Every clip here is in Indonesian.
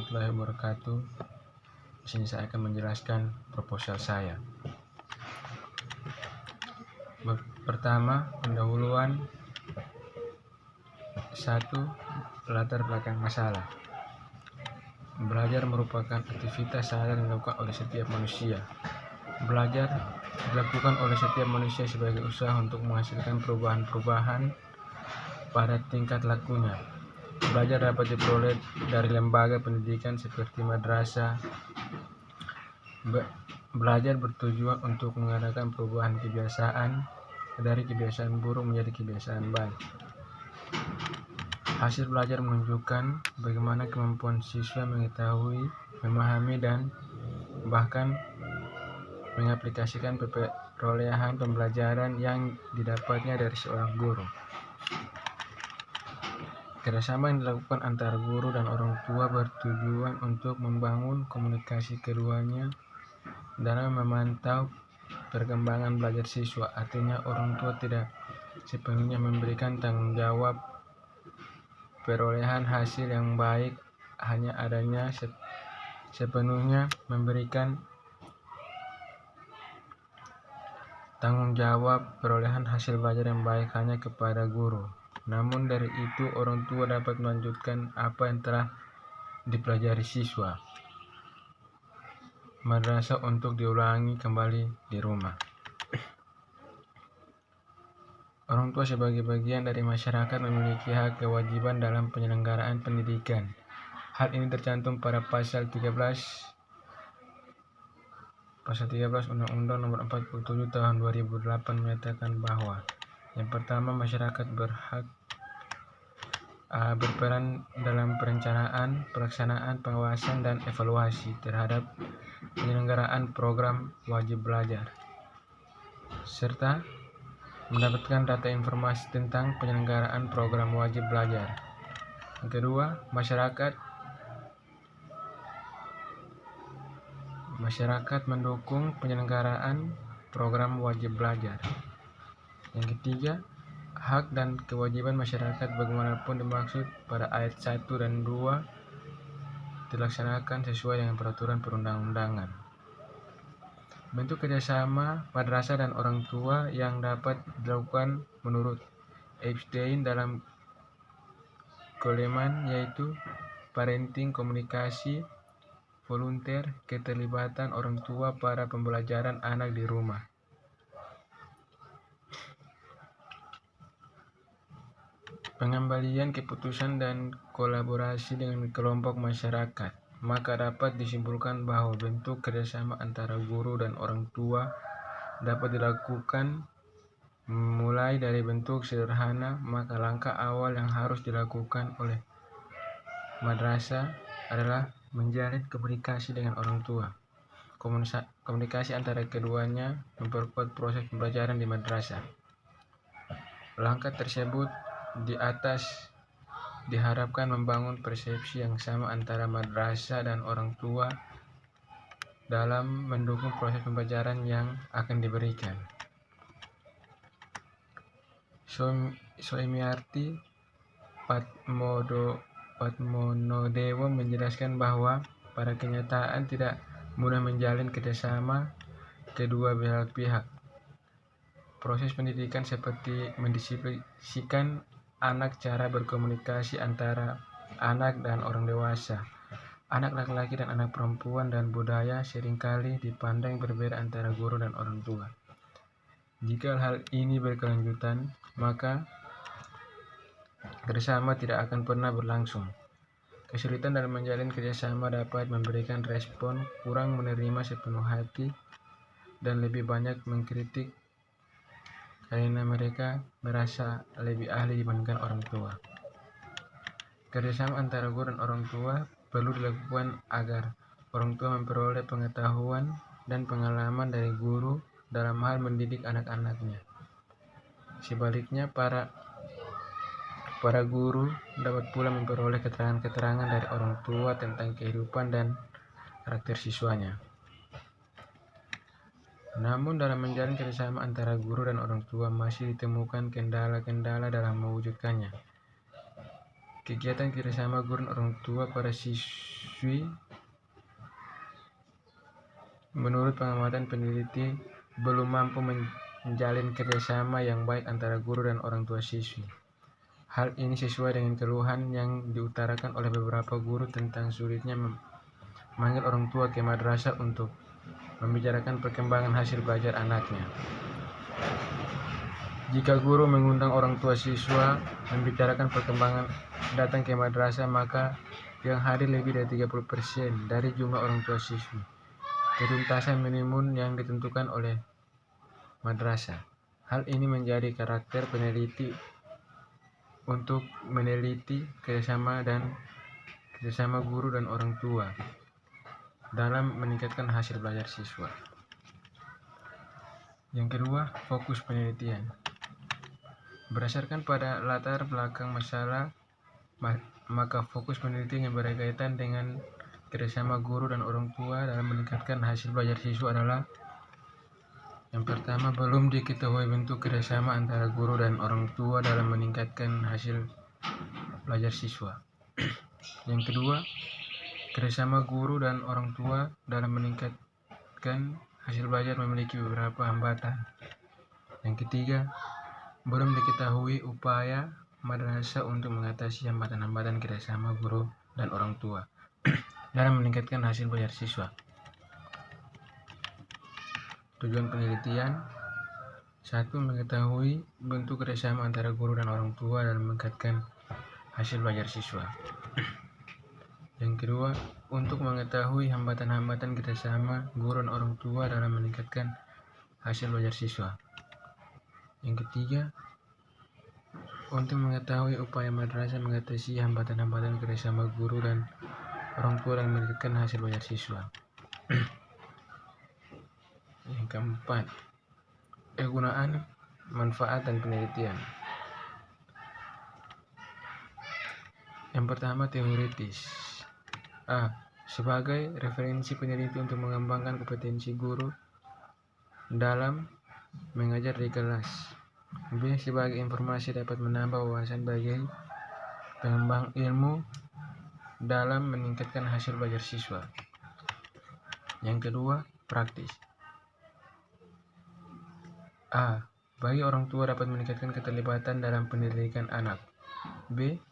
warahmatullahi wabarakatuh. Di sini saya akan menjelaskan proposal saya. Pertama, pendahuluan 1. Latar belakang masalah. Belajar merupakan aktivitas sadar yang dilakukan oleh setiap manusia. Belajar dilakukan oleh setiap manusia sebagai usaha untuk menghasilkan perubahan-perubahan pada tingkat lakunya. Belajar dapat diperoleh dari lembaga pendidikan seperti madrasah. Belajar bertujuan untuk mengadakan perubahan kebiasaan dari kebiasaan buruk menjadi kebiasaan baik. Hasil belajar menunjukkan bagaimana kemampuan siswa mengetahui, memahami, dan bahkan mengaplikasikan perolehan pembelajaran yang didapatnya dari seorang guru. Kerjasama yang dilakukan antara guru dan orang tua bertujuan untuk membangun komunikasi keduanya dalam memantau perkembangan belajar siswa. Artinya orang tua tidak sepenuhnya memberikan tanggung jawab perolehan hasil yang baik, hanya adanya sepenuhnya memberikan tanggung jawab perolehan hasil belajar yang baik hanya kepada guru. Namun dari itu orang tua dapat melanjutkan apa yang telah dipelajari siswa madrasah untuk diulangi kembali di rumah. Orang tua sebagai bagian dari masyarakat memiliki hak kewajiban dalam penyelenggaraan pendidikan. Hal ini tercantum pada pasal 13 Undang-Undang Nomor 47 Tahun 2008 menyatakan bahwa yang pertama, masyarakat berhak berperan dalam perencanaan, pelaksanaan, pengawasan, dan evaluasi terhadap penyelenggaraan program wajib belajar, serta mendapatkan data informasi tentang penyelenggaraan program wajib belajar. Yang kedua, masyarakat mendukung penyelenggaraan program wajib belajar. Yang ketiga, hak dan kewajiban masyarakat bagaimanapun dimaksud pada ayat 1 dan 2 dilaksanakan sesuai dengan peraturan perundang-undangan. Bentuk kerjasama madrasah dan orang tua yang dapat dilakukan menurut Epstein dalam Coleman yaitu parenting, komunikasi, volunteer, keterlibatan orang tua pada pembelajaran anak di rumah. Pengembalian keputusan dan kolaborasi dengan kelompok masyarakat. Maka dapat disimpulkan bahwa bentuk kerjasama antara guru dan orang tua dapat dilakukan mulai dari bentuk sederhana. Maka langkah awal yang harus dilakukan oleh madrasah adalah menjalin komunikasi dengan orang tua. Komunikasi antara keduanya memperkuat proses pembelajaran di madrasah. Langkah tersebut di atas diharapkan membangun persepsi yang sama antara madrasah dan orang tua dalam mendukung proses pembelajaran yang akan diberikan. Soemiarti Padmonodewo menjelaskan bahwa pada kenyataan tidak mudah menjalin kerjasama kedua belah pihak. Proses pendidikan seperti mendisiplinkan anak, cara berkomunikasi antara anak dan orang dewasa, anak laki-laki dan anak perempuan, dan budaya seringkali dipandang berbeda antara guru dan orang tua. Jika hal ini berkelanjutan, maka kerjasama tidak akan pernah berlangsung. Kesulitan dalam menjalin kerjasama dapat memberikan respon kurang menerima sepenuh hati dan lebih banyak mengkritik karena mereka merasa lebih ahli dibandingkan orang tua. Kerjasama antara guru dan orang tua perlu dilakukan agar orang tua memperoleh pengetahuan dan pengalaman dari guru dalam hal mendidik anak-anaknya. Sebaliknya, para guru dapat pula memperoleh keterangan-keterangan dari orang tua tentang kehidupan dan karakter siswanya. Namun dalam menjalin kerjasama antara guru dan orang tua masih ditemukan kendala-kendala dalam mewujudkannya. Kegiatan kerjasama guru dan orang tua pada siswa siswi. Menurut pengamatan peneliti, belum mampu menjalin kerjasama yang baik antara guru dan orang tua siswi. Hal ini sesuai dengan keluhan yang diutarakan oleh beberapa guru tentang sulitnya memanggil orang tua ke madrasah untuk membicarakan perkembangan hasil belajar anaknya. Jika guru mengundang orang tua siswa membicarakan perkembangan datang ke madrasah, maka yang hadir lebih dari 30% dari jumlah orang tua siswi. Ketuntasan minimum yang ditentukan oleh madrasah. Hal ini menjadi karakter peneliti untuk meneliti kerjasama guru dan orang tua dalam meningkatkan hasil belajar siswa. Yang kedua, fokus penelitian. Berdasarkan pada latar belakang masalah, maka fokus penelitian yang berkaitan dengan kerjasama guru dan orang tua dalam meningkatkan hasil belajar siswa adalah: yang pertama, belum diketahui bentuk kerjasama antara guru dan orang tua dalam meningkatkan hasil belajar siswa. Yang kedua, kerjasama guru dan orang tua dalam meningkatkan hasil belajar memiliki beberapa hambatan. Yang ketiga, belum diketahui upaya madrasah untuk mengatasi hambatan-hambatan kerjasama guru dan orang tua dalam meningkatkan hasil belajar siswa. Tujuan penelitian: 1. Mengetahui bentuk kerjasama antara guru dan orang tua dalam meningkatkan hasil belajar siswa. Yang kedua, untuk mengetahui hambatan-hambatan kerjasama guru dan orang tua dalam meningkatkan hasil belajar siswa. Yang ketiga, untuk mengetahui upaya madrasah mengatasi hambatan-hambatan kerjasama guru dan orang tua dalam meningkatkan hasil belajar siswa. Yang keempat, kegunaan, manfaat, dan penelitian. Yang pertama, teoritis. A. Sebagai referensi peneliti untuk mengembangkan kompetensi guru dalam mengajar di kelas. B. Sebagai informasi dapat menambah wawasan bagi pengembang ilmu dalam meningkatkan hasil belajar siswa. Yang kedua, praktis. A. Bagi orang tua dapat meningkatkan keterlibatan dalam pendidikan anak. B.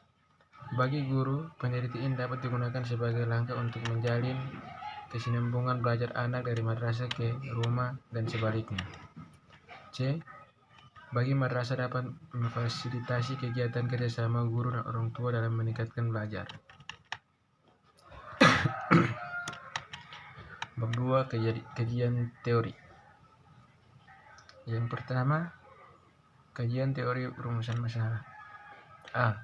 Bagi guru, penelitian dapat digunakan sebagai langkah untuk menjalin kesinambungan belajar anak dari madrasah ke rumah dan sebaliknya. C. Bagi madrasah dapat memfasilitasi kegiatan kerjasama guru dan orang tua dalam meningkatkan belajar. Bab 2, kajian teori. Yang pertama, kajian teori rumusan masalah. A.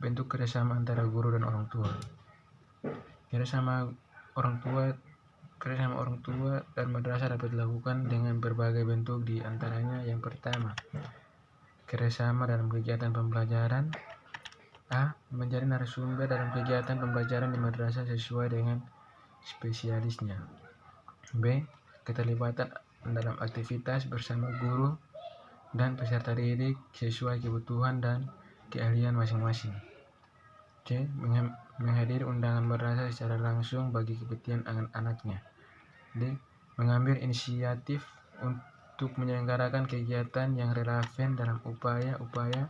Bentuk kerjasama antara guru dan orang tua. Kerjasama orang tua dan madrasah dapat dilakukan dengan berbagai bentuk, di antaranya: yang pertama, kerjasama dalam kegiatan pembelajaran. A. Menjadi narasumber dalam kegiatan pembelajaran di madrasah sesuai dengan spesialisnya. B. Keterlibatan dalam aktivitas bersama guru dan peserta didik sesuai kebutuhan dan keahlian masing-masing. C. Menghadiri undangan madrasah secara langsung bagi kepentingan anak-anaknya. D. Mengambil inisiatif untuk menyelenggarakan kegiatan yang relevan dalam upaya-upaya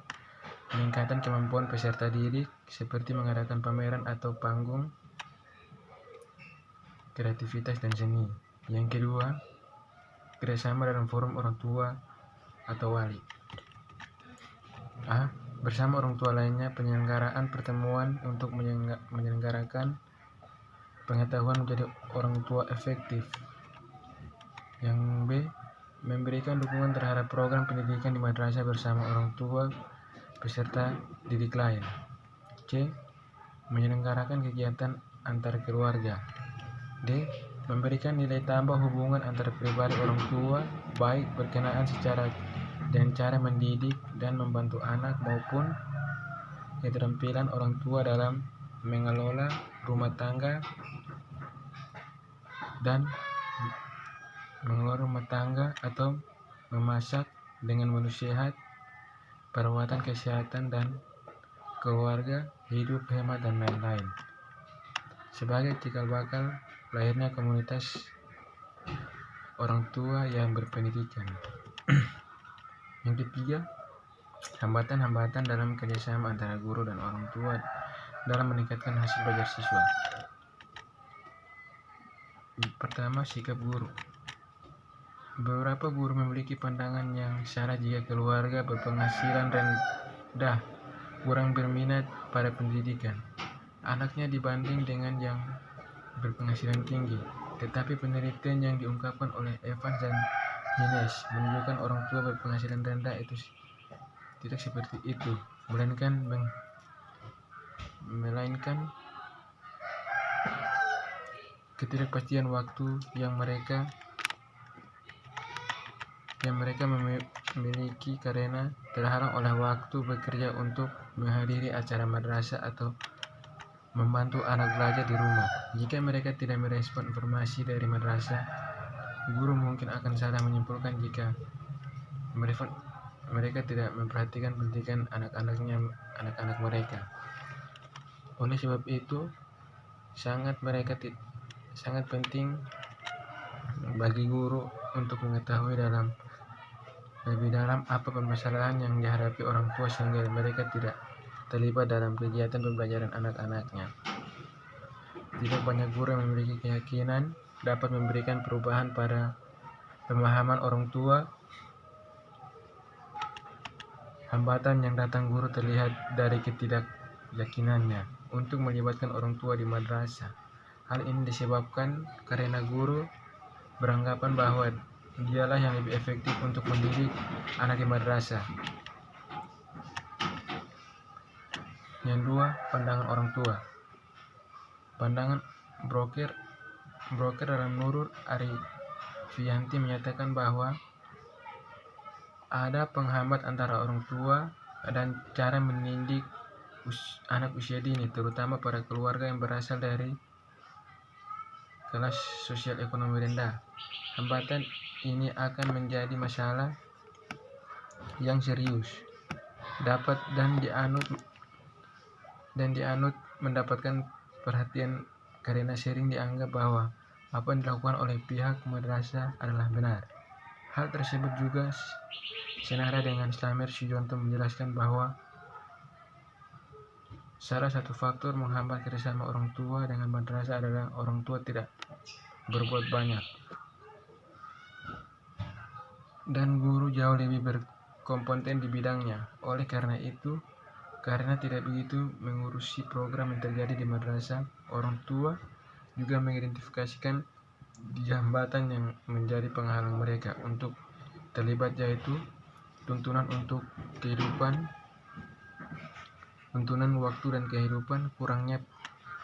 peningkatan kemampuan peserta didik, seperti mengadakan pameran atau panggung kreativitas dan seni. Yang kedua, kerjasama dalam forum orang tua atau wali. A. Bersama orang tua lainnya, penyelenggaraan pertemuan untuk menyelenggarakan pengetahuan menjadi orang tua efektif. Yang B. Memberikan dukungan terhadap program pendidikan di madrasah bersama orang tua peserta didik lain. C. Menyelenggarakan kegiatan antar keluarga. D. Memberikan nilai tambah hubungan antar pribadi orang tua, baik berkenaan dengan cara mendidik dan membantu anak maupun keterampilan orang tua dalam mengelola rumah tangga atau memasak dengan menu sehat, perawatan kesehatan dan keluarga, hidup hemat, dan lain-lain. sebagai cikal bakal lahirnya komunitas orang tua yang berpendidikan. Yang ketiga, hambatan-hambatan dalam kerjasama antara guru dan orang tua dalam meningkatkan hasil belajar siswa. Pertama, sikap guru. Beberapa guru memiliki pandangan yang salah jika keluarga berpenghasilan rendah kurang berminat pada pendidikan anaknya dibanding dengan yang berpenghasilan tinggi. Tetapi penelitian yang diungkapkan oleh Evans dan Hines menunjukkan orang tua berpenghasilan rendah itu tidak seperti itu, melainkan ketidakpastian waktu yang mereka memiliki karena terhalang oleh waktu bekerja untuk menghadiri acara madrasah atau membantu anak belajar di rumah. Jika mereka tidak merespon informasi dari madrasah, guru mungkin akan salah menyimpulkan jika mereka tidak memperhatikan pendidikan anak-anak mereka. Oleh sebab itu, sangat penting bagi guru untuk mengetahui lebih dalam apa permasalahan yang dihadapi orang tua sehingga mereka tidak terlibat dalam kegiatan pembelajaran anak-anaknya. Tidak banyak guru yang memiliki keyakinan dapat memberikan perubahan pada pemahaman orang tua. Hambatan yang datang guru terlihat dari ketidakyakinannya untuk melibatkan orang tua di madrasah. Hal ini disebabkan karena guru beranggapan bahwa dialah yang lebih efektif untuk mendidik anak di madrasah. Yang dua, pandangan orang tua. Pandangan broker dalam Nurul Arifianti menyatakan bahwa ada penghambat antara orang tua dan cara mendidik anak usia dini, terutama pada keluarga yang berasal dari kelas sosial ekonomi rendah. Hambatan ini akan menjadi masalah yang serius, dapat dan dianut mendapatkan perhatian karena sering dianggap bahwa apa yang dilakukan oleh pihak madrasah adalah benar. Hal tersebut juga senada dengan Slamet Sujonto menjelaskan bahwa salah satu faktor menghambat kerjasama orang tua dengan madrasah adalah orang tua tidak berbuat banyak dan guru jauh lebih berkompeten di bidangnya. Oleh karena itu, karena tidak begitu mengurusi program yang terjadi di madrasah, orang tua juga mengidentifikasikan hambatan yang menjadi penghalang mereka untuk terlibat, yaitu tuntunan waktu dan kehidupan, kurangnya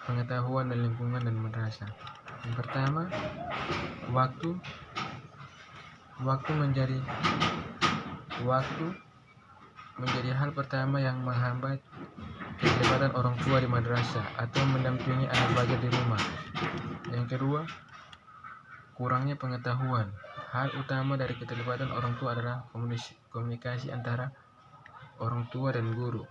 pengetahuan dan lingkungan dan madrasah. Yang pertama, waktu menjadi hal pertama yang menghambat keterlibatan orang tua di madrasah atau mendampingi anak belajar di rumah. Yang kedua, kurangnya pengetahuan. Hal utama dari keterlibatan orang tua adalah komunikasi antara orang tua dan guru.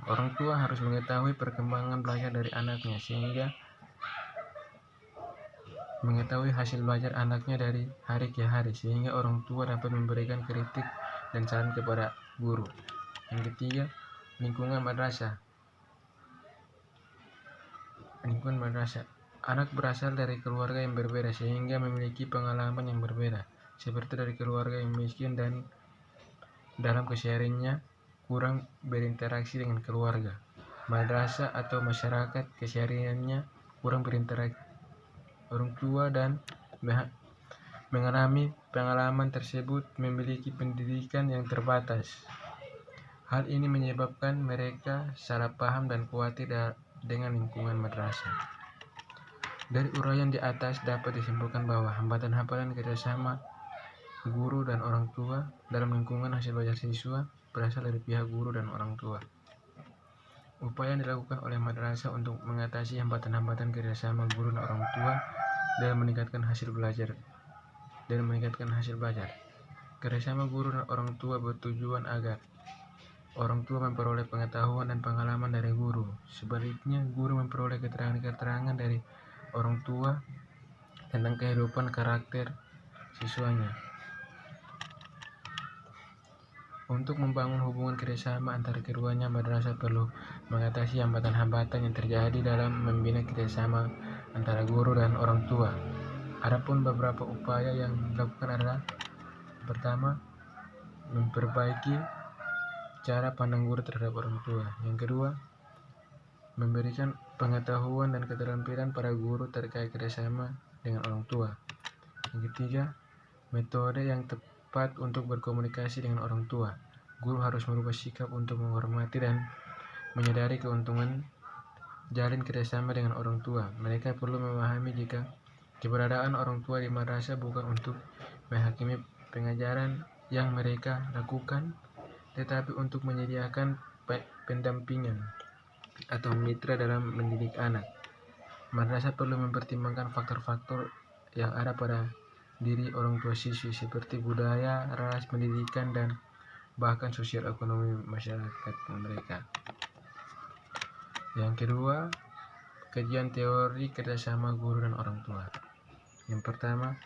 Orang tua harus mengetahui perkembangan belajar dari anaknya sehingga mengetahui hasil belajar anaknya dari hari ke hari, sehingga orang tua dapat memberikan kritik dan saran kepada guru. Yang ketiga, lingkungan madrasah. Anak berasal dari keluarga yang berbeda sehingga memiliki pengalaman yang berbeda, seperti dari keluarga yang miskin dan dalam kesehariannya kurang berinteraksi dengan keluarga. Madrasah atau masyarakat kesehariannya kurang berinteraksi orang tua dan mengalami pengalaman tersebut memiliki pendidikan yang terbatas. Hal ini menyebabkan mereka salah paham dan khawatir dengan lingkungan madrasah. Dari uraian di atas dapat disimpulkan bahwa hambatan-hambatan kerjasama guru dan orang tua dalam lingkungan hasil belajar siswa berasal dari pihak guru dan orang tua. Upaya yang dilakukan oleh madrasah untuk mengatasi hambatan-hambatan kerjasama guru dan orang tua dalam meningkatkan hasil belajar. Kerjasama guru dan orang tua bertujuan agar orang tua memperoleh pengetahuan dan pengalaman dari guru. Sebaliknya, guru memperoleh keterangan-keterangan dari orang tua tentang kehidupan karakter siswanya. Untuk membangun hubungan kerjasama antara keduanya, madrasah perlu mengatasi hambatan-hambatan yang terjadi dalam membina kerjasama antara guru dan orang tua. Adapun beberapa upaya yang dilakukan adalah: pertama, memperbaiki cara pandang guru terhadap orang tua. Yang kedua, memberikan pengetahuan dan keterampilan para guru terkait kerjasama dengan orang tua. Yang ketiga, metode yang tepat untuk berkomunikasi dengan orang tua. Guru harus merubah sikap untuk menghormati dan menyadari keuntungan jalin kerjasama dengan orang tua. Mereka perlu memahami jika keberadaan orang tua di madrasah bukan untuk menghakimi pengajaran yang mereka lakukan, tetapi untuk menyediakan pendampingan atau mitra dalam mendidik anak. Madrasah perlu mempertimbangkan faktor-faktor yang ada pada diri orang tua siswi seperti budaya, ras, pendidikan, dan bahkan sosial ekonomi masyarakat mereka. Yang kedua, kajian teori kerjasama guru dan orang tua. Yang pertama,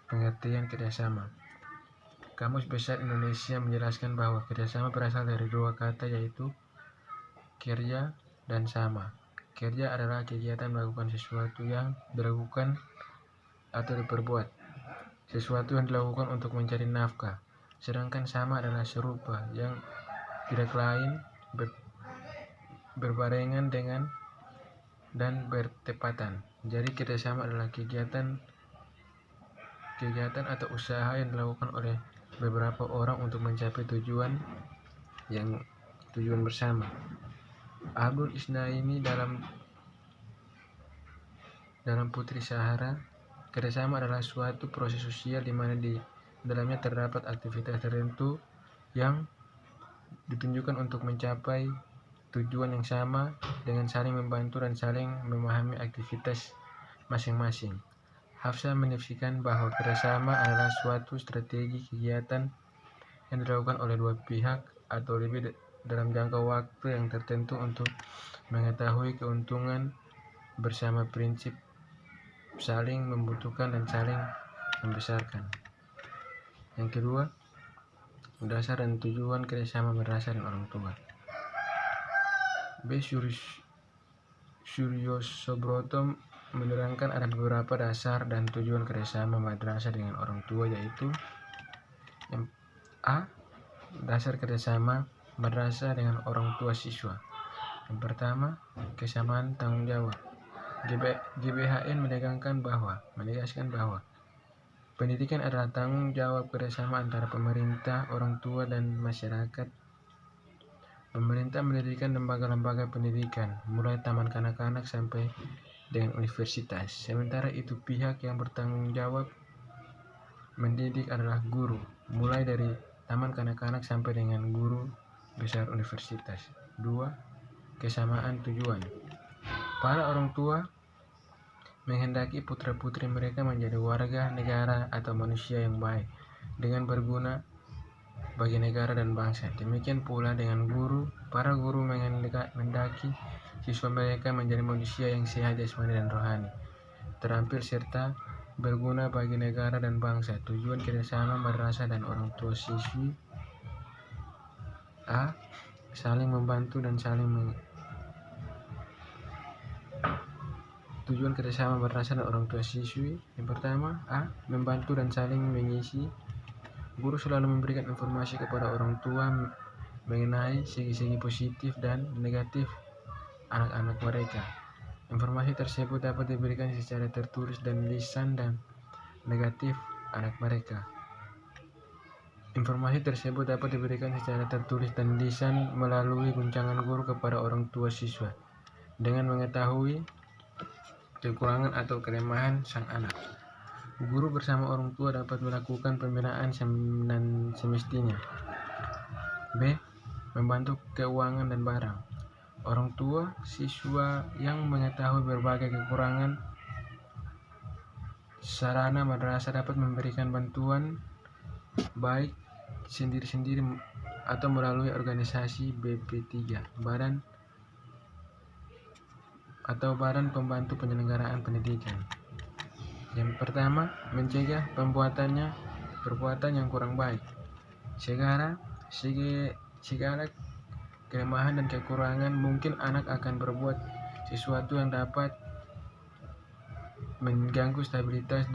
pengertian kerjasama. Kamus Besar Indonesia menjelaskan bahwa kerjasama berasal dari dua kata, yaitu kerja dan sama. Kerja adalah kegiatan melakukan sesuatu yang dilakukan atau diperbuat, sesuatu yang dilakukan untuk mencari nafkah. Sedangkan sama adalah serupa, yang tidak lain, berbarengan dengan dan bertepatan. Jadi kerjasama adalah kegiatan atau usaha yang dilakukan oleh beberapa orang untuk mencapai tujuan bersama. Abdul Isnaini dalam Putri Sahara, kerjasama adalah suatu proses sosial di mana di dalamnya terdapat aktivitas tertentu yang ditunjukkan untuk mencapai tujuan yang sama dengan saling membantu dan saling memahami aktivitas masing-masing. Hafsah mendefinisikan bahwa kerjasama adalah suatu strategi kegiatan yang dilakukan oleh dua pihak atau lebih dalam jangka waktu yang tertentu untuk mengetahui keuntungan bersama, prinsip saling membutuhkan dan saling membesarkan. Yang kedua, dasar dan tujuan kerjasama madrasah dan orang tua. B. Suryo Sobroto menerangkan ada beberapa dasar dan tujuan kerjasama madrasah dengan orang tua, yaitu yang A. Dasar kerjasama madrasah dengan orang tua siswa. Yang pertama, kesamaan tanggung jawab. GBHN menegaskan bahwa pendidikan adalah tanggung jawab kerjasama antara pemerintah, orang tua, dan masyarakat. Pemerintah mendirikan lembaga-lembaga pendidikan, mulai taman kanak-kanak sampai dengan universitas. Sementara itu, pihak yang bertanggung jawab mendidik adalah guru, mulai dari taman kanak-kanak sampai dengan guru besar universitas. 2. Kesamaan tujuan. Para orang tua menghendaki putra-putri mereka menjadi warga negara atau manusia yang baik dengan berguna bagi negara dan bangsa. Demikian pula dengan guru. Para guru menghendaki siswa mereka menjadi manusia yang sehat jasmani dan rohani, terampil serta berguna bagi negara dan bangsa. Tujuan kerjasama madrasah dan orang tua siswi. A. Saling membantu dan Tujuan kerjasama madrasah dan orang tua siswi. Yang pertama, A. Membantu dan saling mengisi. Guru selalu memberikan informasi kepada orang tua mengenai segi-segi positif dan negatif anak-anak mereka. Informasi tersebut dapat diberikan secara tertulis dan lisan dan negatif anak mereka. Informasi tersebut dapat diberikan secara tertulis dan lisan melalui guncangan guru kepada orang tua siswa dengan mengetahui kekurangan atau kelemahan sang anak. Guru bersama orang tua dapat melakukan pembinaan semestinya. B. Membantu keuangan dan barang. Orang tua siswa yang mengetahui berbagai kekurangan sarana madrasah dapat memberikan bantuan baik sendiri-sendiri atau melalui organisasi BP3, Badan Pembantu Penyelenggaraan Pendidikan. Yang pertama, mencegah perbuatan yang kurang baik. Segala kelemahan dan kekurangan mungkin anak akan berbuat sesuatu yang dapat mengganggu stabilitas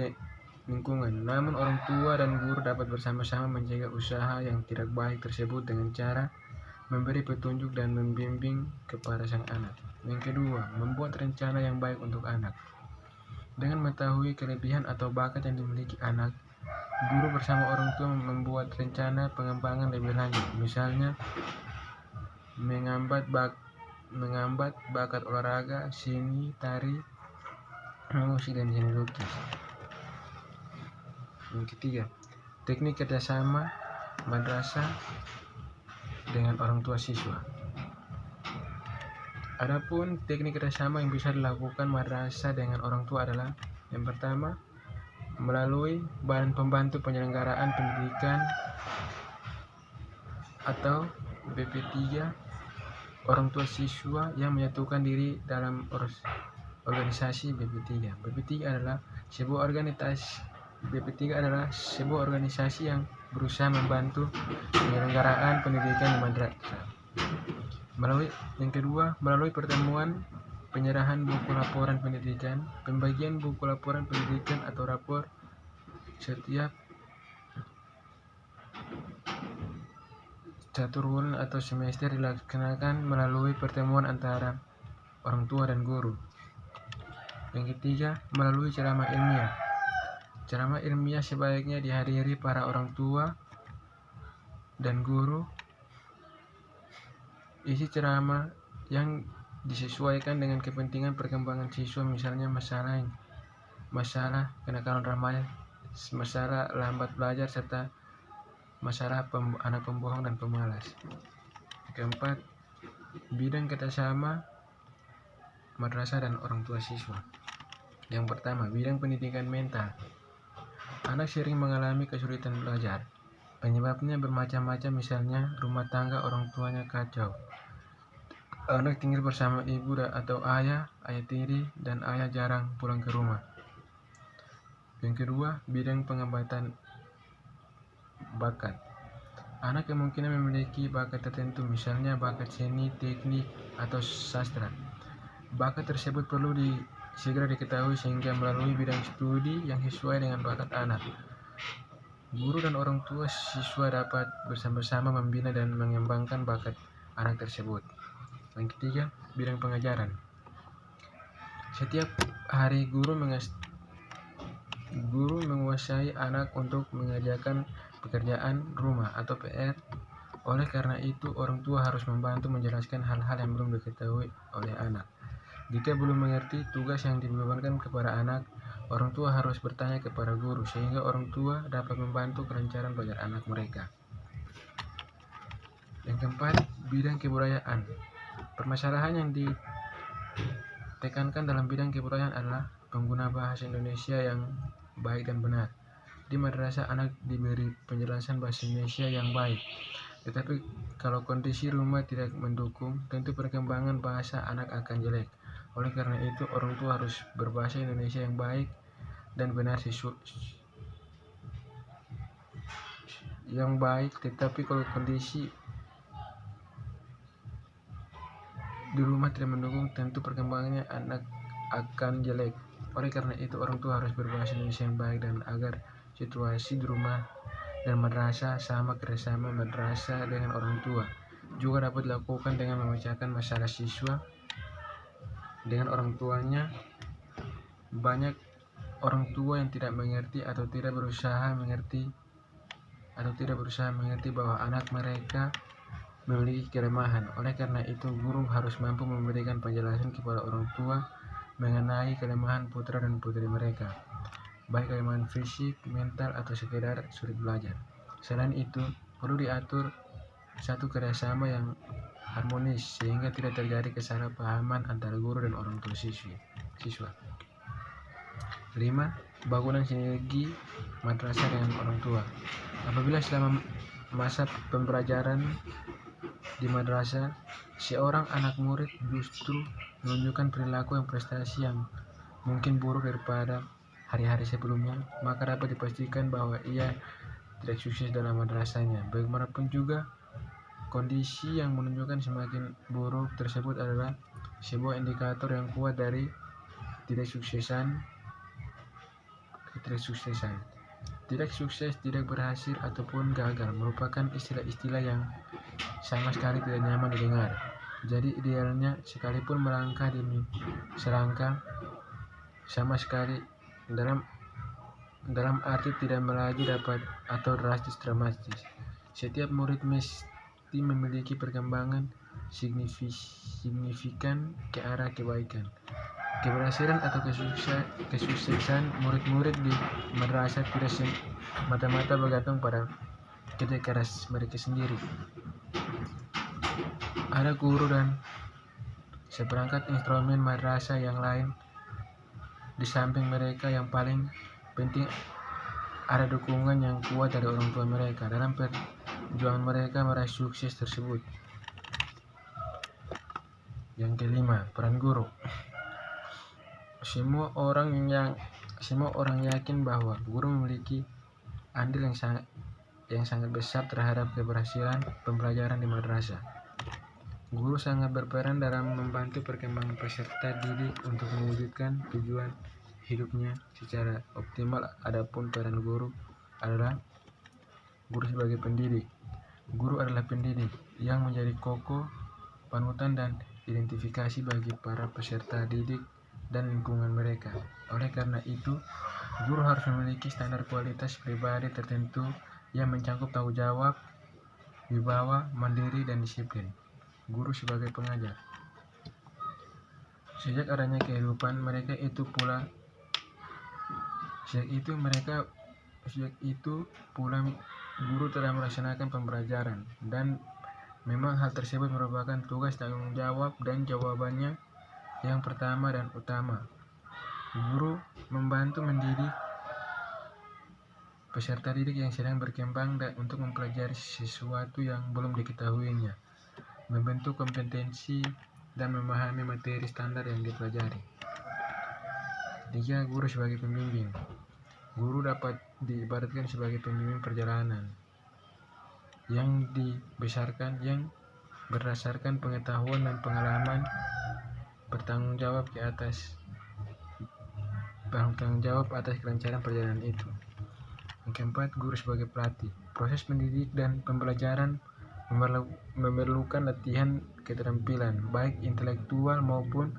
lingkungan. Namun orang tua dan guru dapat bersama-sama mencegah usaha yang tidak baik tersebut dengan cara memberi petunjuk dan membimbing kepada sang anak. Yang kedua, membuat rencana yang baik untuk anak. Dengan mengetahui kelebihan atau bakat yang dimiliki anak, guru bersama orang tua membuat rencana pengembangan lebih lanjut. Misalnya, mengambat bakat olahraga, seni, tari, musik, dan seni lukis. Yang ketiga, teknik kerjasama madrasah dengan orang tua siswa. Adapun teknik kerjasama yang bisa dilakukan madrasah dengan orang tua adalah yang pertama, melalui Badan Pembantu Penyelenggaraan Pendidikan atau BP3, orang tua siswa yang menyatukan diri dalam organisasi BP3. BP3 adalah sebuah organisasi yang berusaha membantu penyelenggaraan pendidikan di madrasah. Yang kedua, melalui pertemuan, penyerahan buku laporan pendidikan, pembagian buku laporan pendidikan atau rapor setiap 1 bulan atau semester dilaksanakan melalui pertemuan antara orang tua dan guru. Yang ketiga, melalui ceramah ilmiah. Ceramah ilmiah sebaiknya dihadiri para orang tua dan guru. Isi ceramah yang disesuaikan dengan kepentingan perkembangan siswa, misalnya masalah kenakalan remaja, masalah lambat belajar, serta masalah anak pembohong dan pemalas. Keempat, bidang kerjasama madrasah dan orang tua siswa. Yang pertama, bidang pendidikan mental. Anak sering mengalami kesulitan belajar. Penyebabnya bermacam-macam, misalnya rumah tangga orang tuanya kacau, anak tinggal bersama ibu atau ayah tiri, dan ayah jarang pulang ke rumah. Yang kedua, bidang pengembatan bakat. Anak kemungkinan memiliki bakat tertentu, misalnya bakat seni, teknik, atau sastra. Bakat tersebut perlu segera diketahui sehingga melalui bidang studi yang sesuai dengan bakat anak, guru dan orang tua siswa dapat bersama-sama membina dan mengembangkan bakat anak tersebut. Yang ketiga, bidang pengajaran. Setiap hari guru menguasai anak untuk mengerjakan pekerjaan rumah atau PR. Oleh karena itu, orang tua harus membantu menjelaskan hal-hal yang belum diketahui oleh anak. Jika belum mengerti tugas yang dibebankan kepada anak, orang tua harus bertanya kepada guru sehingga orang tua dapat membantu kelancaran belajar anak mereka. Yang keempat, bidang kebudayaan. Permasalahan yang ditekankan dalam bidang kebudayaan adalah pengguna bahasa Indonesia yang baik dan benar. Di madrasah, anak diberi penjelasan bahasa Indonesia yang baik. Tetapi kalau kondisi rumah tidak mendukung, tentu perkembangan bahasa anak akan jelek. Oleh karena itu, orang tua harus berbahasa Indonesia yang baik dan benar yang baik. Tetapi kalau kondisi di rumah tidak mendukung, tentu perkembangannya anak akan jelek. Oleh karena itu, orang tua harus berbahasa Indonesia yang baik dan agar situasi di rumah dan madrasah sama. Kerjasama madrasah dengan orang tua juga dapat dilakukan dengan memecahkan masalah siswa dengan orang tuanya. Banyak orang tua yang tidak mengerti atau tidak berusaha mengerti bahwa anak mereka memiliki kelemahan. Oleh karena itu, guru harus mampu memberikan penjelasan kepada orang tua mengenai kelemahan putra dan putri mereka, baik kelemahan fisik, mental, atau sekedar sulit belajar. Selain itu, perlu diatur satu kerjasama yang harmonis sehingga tidak terjadi kesalahpahaman antara guru dan orang tua siswa. 5. Bangunan sinergi madrasah dengan orang tua. Apabila selama masa pembelajaran di madrasah, seorang anak murid justru menunjukkan perilaku yang prestasi yang mungkin buruk daripada hari-hari sebelumnya, maka dapat dipastikan bahwa ia tidak sukses dalam madrasahnya. Bagaimanapun juga, kondisi yang menunjukkan semakin buruk tersebut adalah sebuah indikator yang kuat dari tidak sukses, tidak berhasil, ataupun gagal merupakan istilah-istilah yang sama sekali tidak nyaman didengar. Jadi idealnya sekalipun melangkah demi selangkah, sama sekali dalam arti tidak melaju dapat atau drastis. Setiap murid mesti memiliki perkembangan signifikan ke arah kebaikan. Keberhasilan atau kesuksesan murid-murid di madrasah tidak semata-mata bergantung pada kerja keras mereka sendiri. Ada guru dan seperangkat instrumen madrasah yang lain. Di samping mereka, yang paling penting ada dukungan yang kuat dari orang tua mereka dalam perjuangan mereka meraih sukses tersebut. Yang kelima, peran guru. Semua orang yakin bahwa guru memiliki andil yang sangat besar terhadap keberhasilan pembelajaran di madrasah. Guru sangat berperan dalam membantu perkembangan peserta didik untuk mewujudkan tujuan hidupnya secara optimal. Adapun peran guru adalah guru sebagai pendidik. Guru adalah pendidik yang menjadi koko, panutan, dan identifikasi bagi para peserta didik dan lingkungan mereka. Oleh karena itu, guru harus memiliki standar kualitas pribadi tertentu yang mencakup tanggung jawab, wibawa, mandiri, dan disiplin. Guru sebagai pengajar. Sejak adanya kehidupan mereka pula guru telah melaksanakan pembelajaran, dan memang hal tersebut merupakan tugas tanggung jawab dan jawabannya yang pertama dan utama. Guru membantu mendidik peserta didik yang sedang berkembang dan untuk mempelajari sesuatu yang belum diketahuinya, membentuk kompetensi, dan memahami materi standar yang dipelajari. 3. Guru sebagai pembimbing. Guru dapat diibaratkan sebagai pembimbing perjalanan yang berdasarkan pengetahuan dan pengalaman, bertanggung jawab atas kelancaran perjalanan itu. Yang keempat, guru sebagai pelatih. Proses pendidik dan pembelajaran memerlukan latihan keterampilan baik intelektual maupun